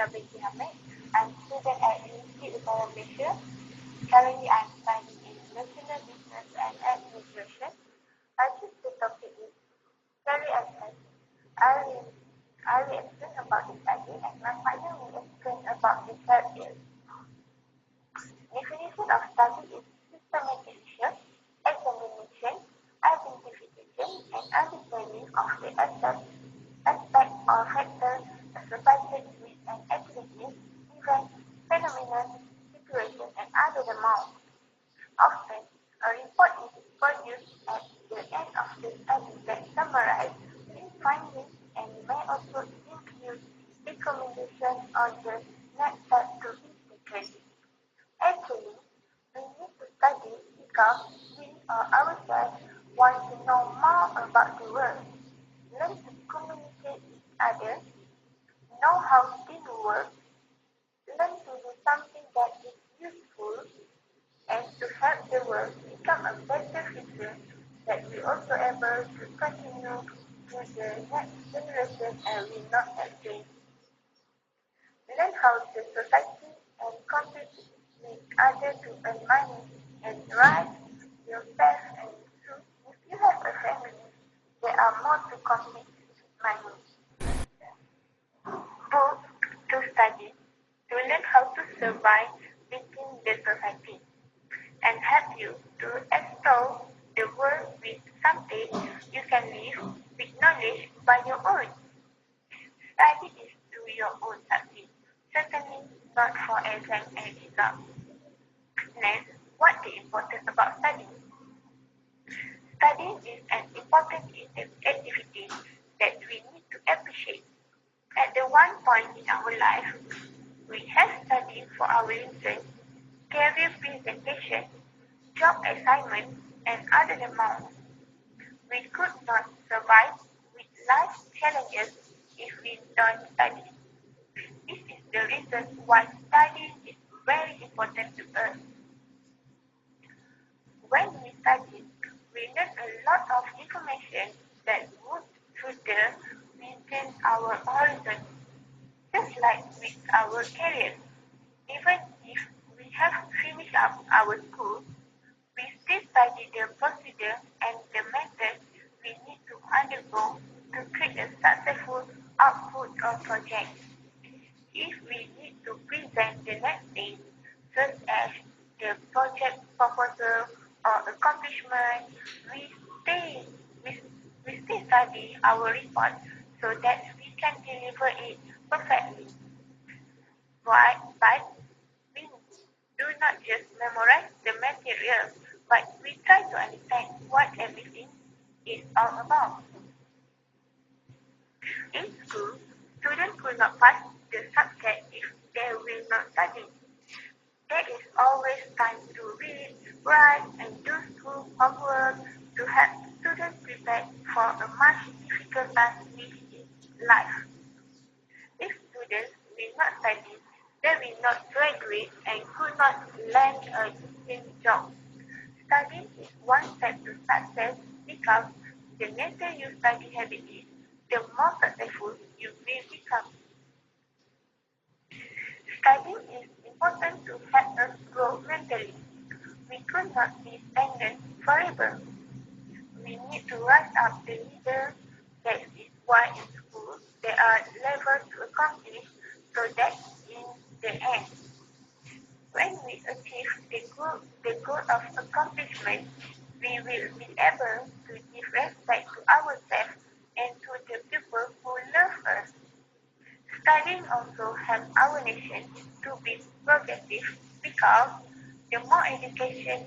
Binti. I'm student at University of Malaysia. Currently, I'm studying in National Business and Administration. I choose the topic is career advice. I will explain about the study and my partner will explain about the career. Definition of study is systematic research, examination, identification, and understanding of the aspect or factors associated with an activity, event, phenomenon, situation, and other amount. Often, a report is produced at the end of the study that summarizes its findings and may also include recommendations on the next step to be taken. Actually, we need to study because we or ourselves want to know more about the world, learn to communicate with others, know how things work, learn to do something that is useful, and to help the world become a better future that we also able to continue to the next generation and will not have changed. Learn how the society and compete with others to earn money and rise yourself, and so if you have a family, there are more to compete with money. Books to study, to learn how to survive within the society, and help you to explore the world with something you can live with knowledge by your own. Study is to your own success, certainly not for exam and result. Next, what is important about studying? Studying is an important activity that we need to appreciate. At the one point in our life, we have studied for our reason, career presentation, job assignment, and other amounts. We could not survive with life challenges if we don't study. This is the reason why studying is very important to us. When we study, we learn a lot of information that would further widen our horizon. Just like with our career, even if we have finished up our school, we still study the procedure and the method we need to undergo to create a successful output or project. If we need to present the next thing, such as the project proposal or accomplishment, we still study our report so that we can deliver it perfectly. But we do not just memorize the material, but we try to understand what everything is all about. In school, students could not pass the subject if they will not study. There is always time to read, write, and do school homework to help students prepare for a much difficult task in life. If students will not study, they will not graduate and could not land a decent job. Studying is one step to success because the better your study habit is, the more successful you will become. Studying is important to help us grow mentally. We could not be stagnant forever. We need to rise up the leader. That is why in school there are levels to accomplish so that in the end, when we achieve the goal of accomplishment, we will be able to give respect to ourselves and to the people who love us. Studying also helps our nation to be progressive because the more education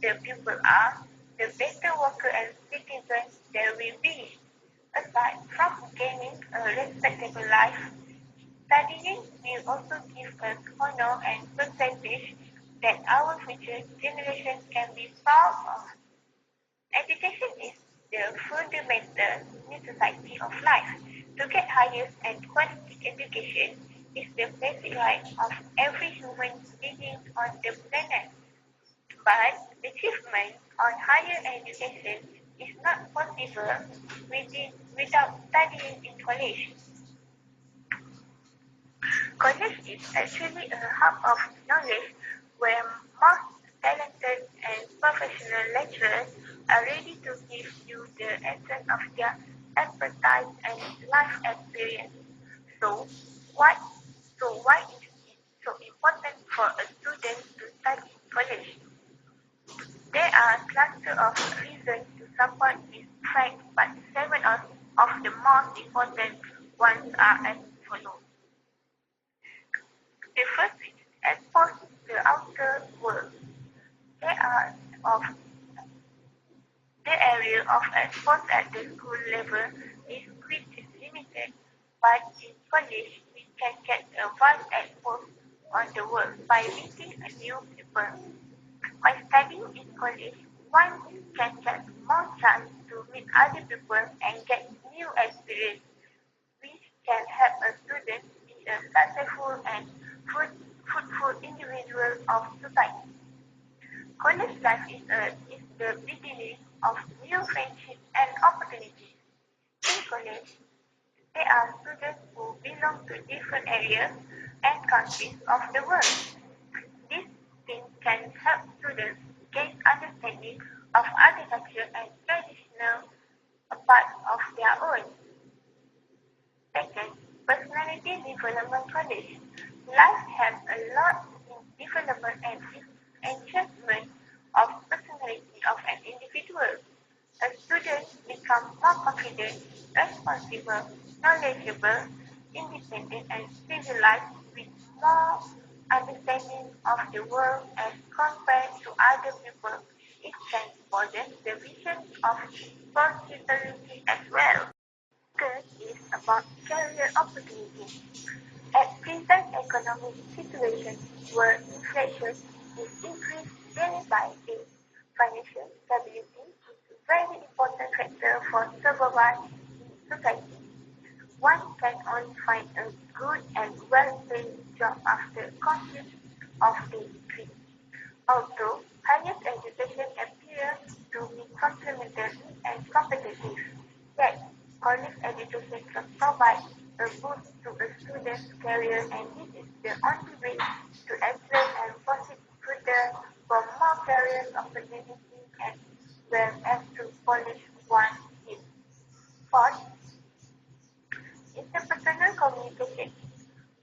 the people are, the better worker and citizens there will be. Aside from gaining a respectable life, studying will also give us honor and percentage that our future generations can be proud of. Education is the fundamental necessity of life. To get highest and quality education is the basic right of every human being on the planet. But achievement on higher education is not possible without studying in college. College is actually a hub of knowledge where most talented and professional lecturers are ready to give you the essence of their expertise and life experience. So, why, why is it so important for a student to study in college? There are a cluster of reasons to support this fact, but 7 of the most important ones are as follows. The first is expose the outer world. The area of exposure at the school level is quite limited, but in college we can get a vast exposure on the world by meeting a new people. By studying in college, one can get more chance to meet other people and get new experience, which can help a student be a successful and fruitful individual of society. College life is the beginning of new friendships and opportunities. In college, there are students who belong to different areas and countries of the world. These things can help students gain understanding of other culture and traditional parts of their own. Second, personality development college. Life has a lot in development and enhancement of personality of an individual. A student becomes more confident, responsible, knowledgeable, independent, and civilized with more understanding of the world as compared to other people. It can broaden the vision of possibility as well. Third is about career opportunities. At present economic situation where inflation is increased day by day, financial stability is a very important factor for survival in society. One can only find a good and well-paid job after complete of a degree. Although higher education appears to be complementary and competitive, yet college education can provide a boost to a student's career, and this is the only way to explain and proceed further for more career opportunities as well as to polish one's skills. Fourth, interpersonal communication.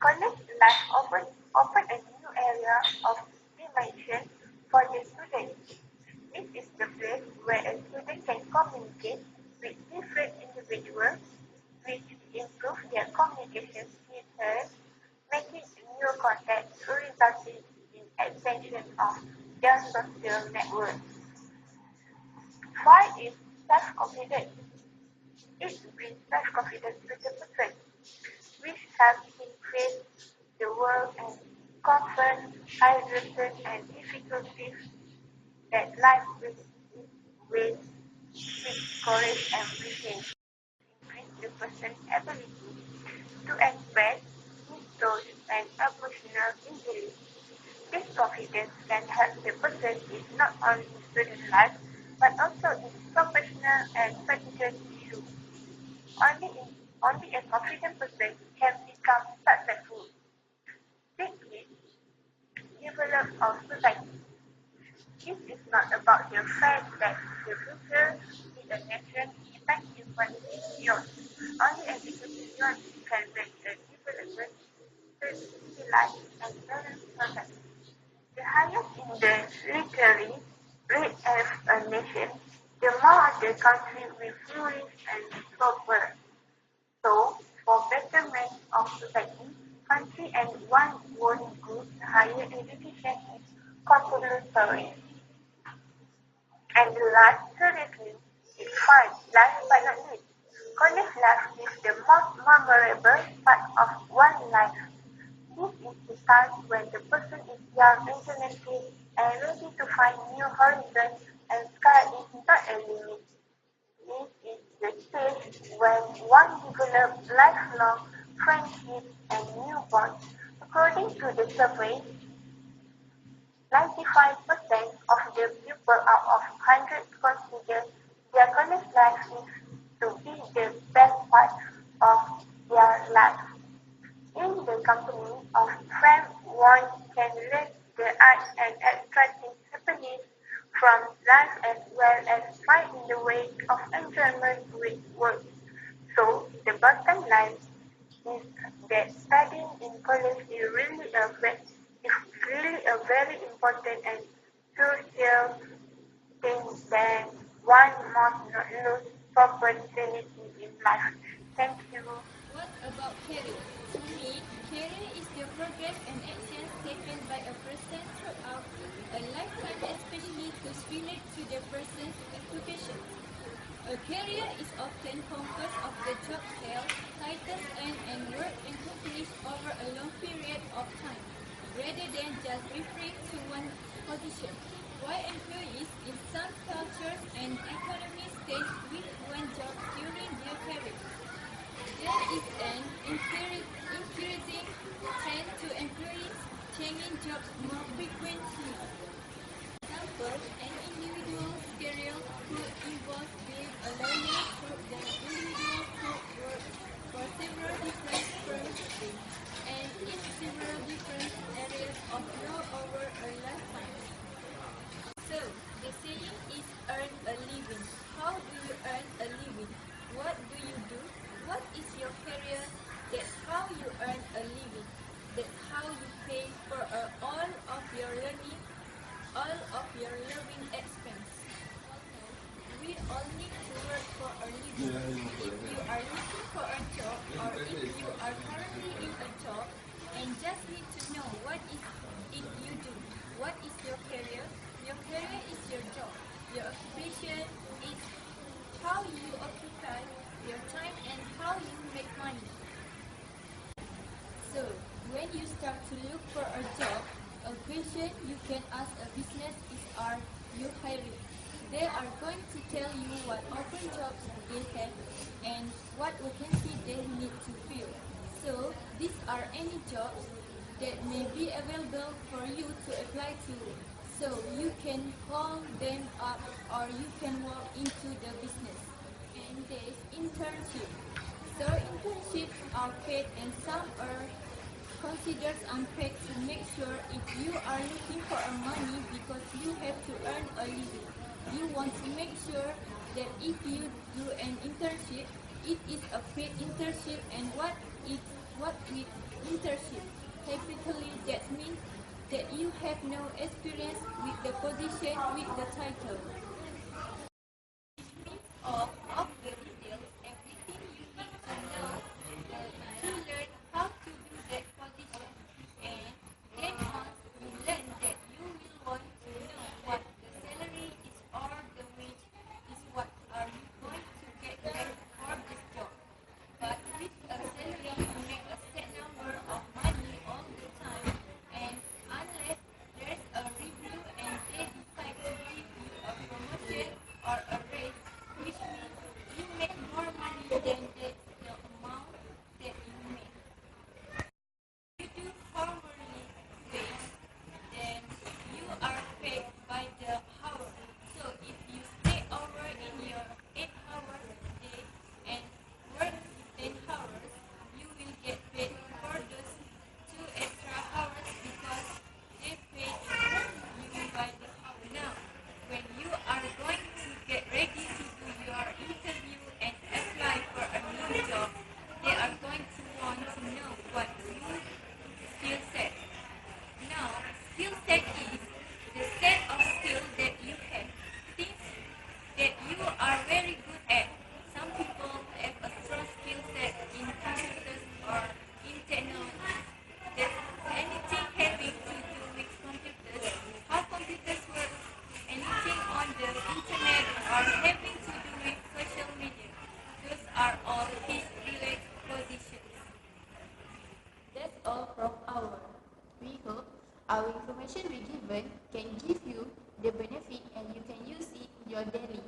College life open a new area of dimension for the student. This is the place where a student can communicate with different individuals, which improve their communication skills, making new contacts resulting in extension of their social network. Five is self-confidence. It brings self-confidence to the person, which helps him face the world and confront adversity and difficulties that life brings with courage and resilience. Increase the person's ability to express his thoughts and emotional easily. This confidence can help the person in not only student life but also in professional and practical issues. Only a confident person can become successful. Sixthly, develop our society. This is not about the fact that the future is a nation effective but it is beyond. Only educated beyond can make the development to civilized and balanced society. The highest in the literary rate as a nation, the more the country will flourish and prosper. So, for betterment of society, country and one world good, higher education is compulsory. And the last, thirdly, is fun, last but not least. College life is the most memorable part of one's life. This is the time when the person is young, intellectual, and ready to find new horizons, and sky is not a limit. This is the stage when one develops lifelong friendships and new bonds. According to the survey, 95% of the people out of 100 consider their college life to be the best part of their life. Within the company of Frank, one can learn the art and extracting happiness from life as well as finding the way of enjoyment with work. So the bottom line is that studying in college is really a very important and crucial thing that one must not lose opportunity in life. Thank you. What about career? To me, career is the progress and actions taken by a person throughout a lifetime, especially those related to the person's occupation. A career is often composed of the job held, titles earned, and work accomplished over a long period of time, rather than just referring to one position. Why employees in some cultures and economies stay with one job during their career? There is an increasing trend to employees changing jobs more frequently. For example, an individual's career could involve being a lawyer through the individual could work for several different firms and in several different areas of law over a lifetime. So, the saying is earn a living. How do you earn a living? What do you do? What is your career? That's how you earn a living. That's how you pay for all of your learning, all of your living expense. We all need to work for a living. If you are looking for a job or if you are currently in a job and just need to know what is it you do, what is your career? Your career is your job. Your occupation is how you occupy your time and how you make money. So, when you start to look for a job, a question you can ask a business is, are you hiring? They are going to tell you what open jobs they have and what vacancy they need to fill. So, these are any jobs that may be available for you to apply to. So, you can call them up or you can walk into the business. And there's internship. So, internships are paid and some are considered unpaid to make sure if you are looking for money because you have to earn a living. You want to make sure that if you do an internship, it is a paid internship and what is internship. Typically, that means that you have no experience with the position with the title. Of the details, everything you need to know to learn how to do that position. And then once you learn that, you will want to know what the salary is or the wage is, what are you going to get paid for this job. But with a salary, you make a set number of money all the time, and unless there's a review and they decide to give you a promotion or a raise, which means you make more money than the amount that you make. You do hourly wage, then you are paid by the hour. So if you stay over in your 8 hours a day and work 10 hours, you will get paid for those 2 extra hours because they paid you by the hour. Now, when you are going to get ready to do your interview and apply for a new job, they are going to want to know what you skill set. Now, skill set is the set of skills that you have, things that you are very good at. Some people have a strong skill set in computers or in technology. That's anything having to do with computers, how computers work, anything on the internet or having to do with social media. Those are all field-related positions. That's all from our. We hope our information we given can give you the benefit and you can use it in your daily